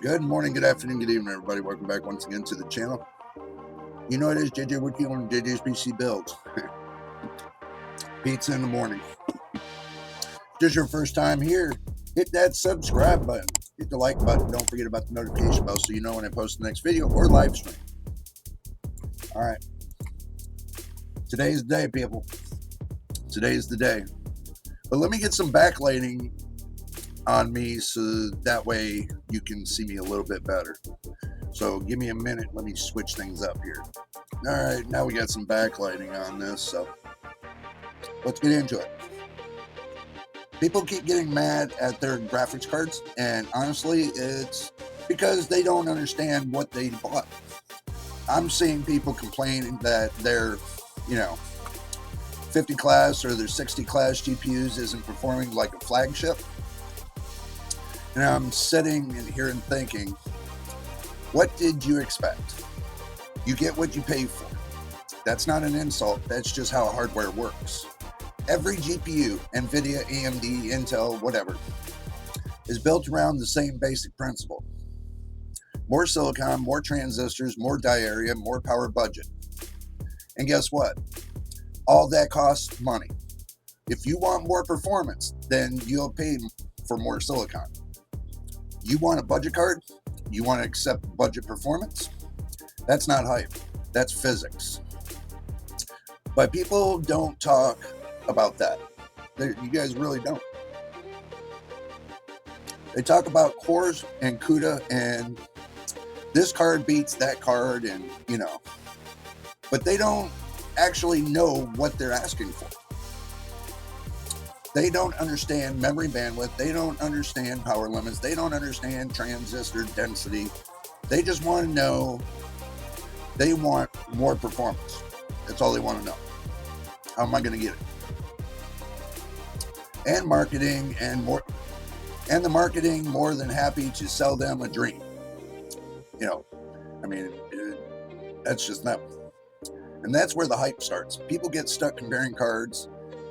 Good morning, good afternoon, good evening, everybody. Welcome back once again to the channel. You know it is JJ with you on JJ's PC Builds. Pizza in the morning. If this is your first time here, hit that subscribe button. Hit the like button. Don't forget about the notification bell so you know when I post the next video or live stream. All right. Today's the day, people. Today's the day. But let me get some backlighting on me so that way you can see me a little bit better. So give me a minute. Let me switch things up here. All right, now we got some backlighting on this, so let's get into it. People keep getting mad at their graphics cards, and honestly, it's because they don't understand what they bought. I'm seeing people complaining that their, 50 class or their 60 class GPUs isn't performing like a flagship. And I'm sitting here and thinking, what did you expect? You get what you pay for. That's not an insult. That's just how hardware works. Every GPU, NVIDIA, AMD, Intel, whatever, is built around the same basic principle. More silicon, more transistors, more die area, more power budget. And guess what? All that costs money. If you want more performance, then you'll pay for more silicon. You want a budget card? You want to accept budget performance? That's not hype. That's physics. But people don't talk about that. You guys really don't. They talk about cores and CUDA and this card beats that card and, but they don't actually know what they're asking for. They don't understand memory bandwidth. They don't understand power limits. They don't understand transistor density. They just want to know they want more performance. That's all they want to know. How am I going to get it? And marketing and more, and the marketing more than happy to sell them a dream. That's just them. And that's where the hype starts. People get stuck comparing cards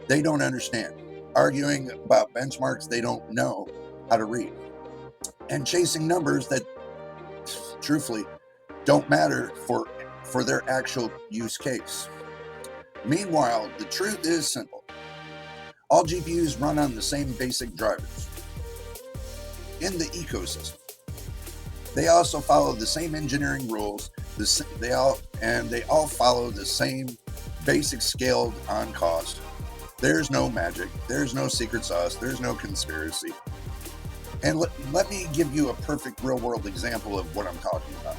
they don't understand, arguing about benchmarks they don't know how to read, and chasing numbers that truthfully don't matter for their actual use case. Meanwhile, the truth is simple. All GPUs run on the same basic drivers in the ecosystem. They also follow the same engineering rules. They all follow the same basic scaled on cost. There's no magic. There's no secret sauce. There's no conspiracy. And let me give you a perfect real world example of what I'm talking about.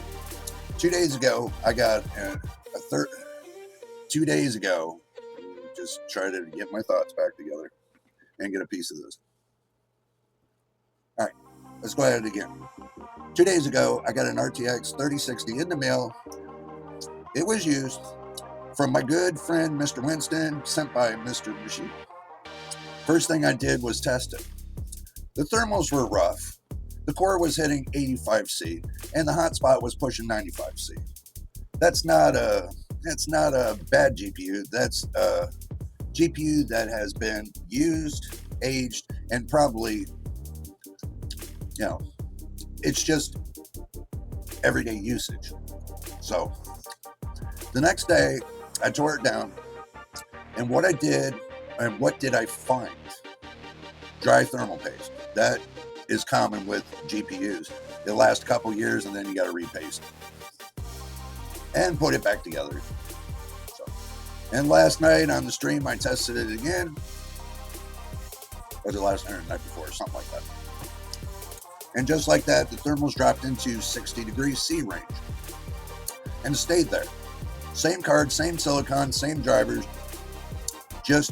2 days ago, I got just try to get my thoughts back together and get a piece of this. All right, let's go at it again. 2 days ago, I got an RTX 3060 in the mail. It was used from my good friend, Mr. Winston, sent by Mr. Machine. First thing I did was test it. The thermals were rough. The core was hitting 85C, and the hotspot was pushing 95C. That's not a bad GPU. That's a GPU that has been used, aged, and probably, it's just everyday usage. So the next day, I tore it down, and what did I find? Dry thermal paste. That is common with GPUs. It lasts a couple years, and then you got to repaste and put it back together. And last night on the stream, I tested it again. Was it last night or the night before, or something like that? And just like that, the thermals dropped into 60 degrees C range and stayed there. Same card, same silicon, same drivers, just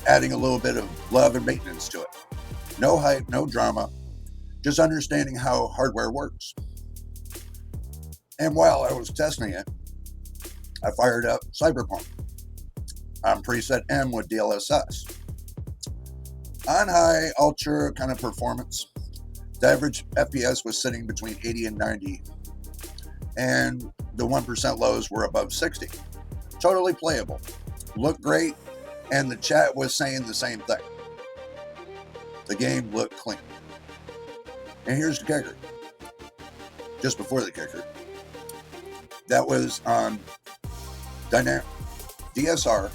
adding a little bit of love and maintenance to it. No hype, no drama, just understanding how hardware works. And while I was testing it, I fired up Cyberpunk on preset M with DLSS. On high, ultra kind of performance, the average FPS was sitting between 80 and 90, and the 1% lows were above 60. Totally playable. Looked great, and the chat was saying the same thing. The game looked clean. And here's the kicker. just before the kicker. That was on DSR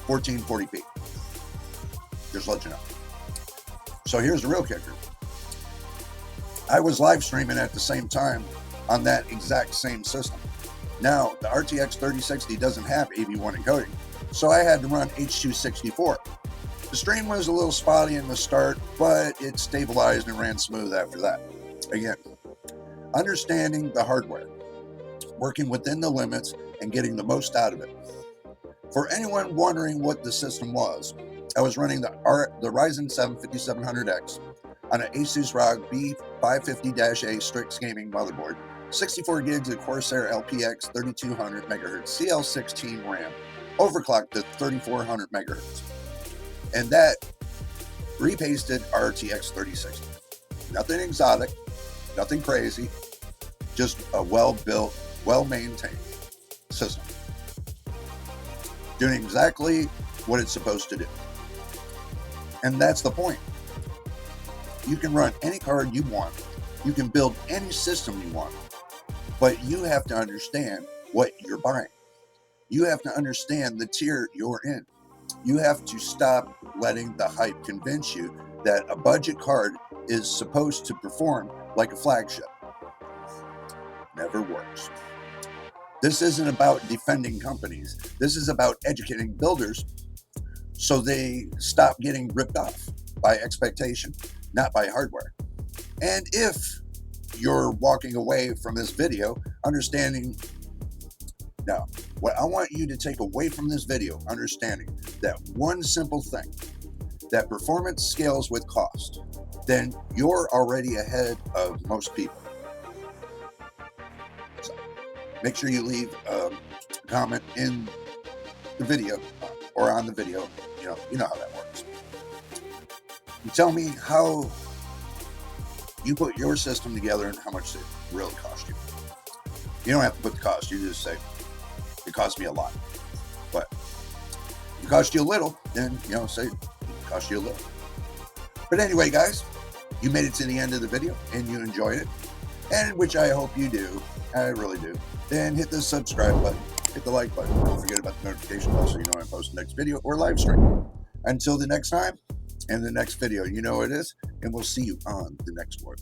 1440p. Just let you know. So here's the real kicker. I was live streaming at the same time on that exact same system. Now, the RTX 3060 doesn't have AV1 encoding, so I had to run H.264. The stream was a little spotty in the start, but it stabilized and ran smooth after that. Again, understanding the hardware, working within the limits, and getting the most out of it. For anyone wondering what the system was, I was running the Ryzen 7 5700X on an Asus ROG B550-A Strix Gaming motherboard, 64 gigs of Corsair LPX 3200 MHz CL16 RAM, overclocked to 3400 MHz. And that repasted RTX 3060. Nothing exotic, nothing crazy, just a well-built, well-maintained system. Doing exactly what it's supposed to do. And that's the point. You can run any card you want. You can build any system you want. But you have to understand what you're buying. You have to understand the tier you're in. You have to stop letting the hype convince you that a budget card is supposed to perform like a flagship. Never works. This isn't about defending companies. This is about educating builders so they stop getting ripped off by expectation, not by hardware. And if you're walking away from this video understanding, now, what I want you to take away from this video, understanding that one simple thing, that performance scales with cost, then you're already ahead of most people. So make sure you leave a comment in the video or on the video. You know how that works. You tell me how you put your system together and how much it really cost you. You don't have to put the cost. You just say, it cost me a lot. But if it cost you a little, then, say it cost you a little. But anyway, guys, you made it to the end of the video and you enjoyed it, and which I hope you do. I really do. Then hit the subscribe button, hit the like button. Don't forget about the notification bell so you know when I post the next video or live stream. Until the next time and the next video, you know what it is, and we'll see you on the next one.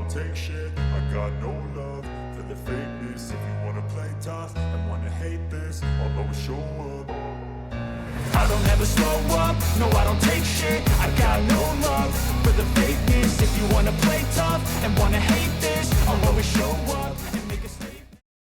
Take shit, I got no love for the fakeness. If you wanna play tough and wanna hate this, I'll always show up. I don't ever slow up, no I don't take shit. I got no love for the fakeness. If you wanna play tough and wanna hate this,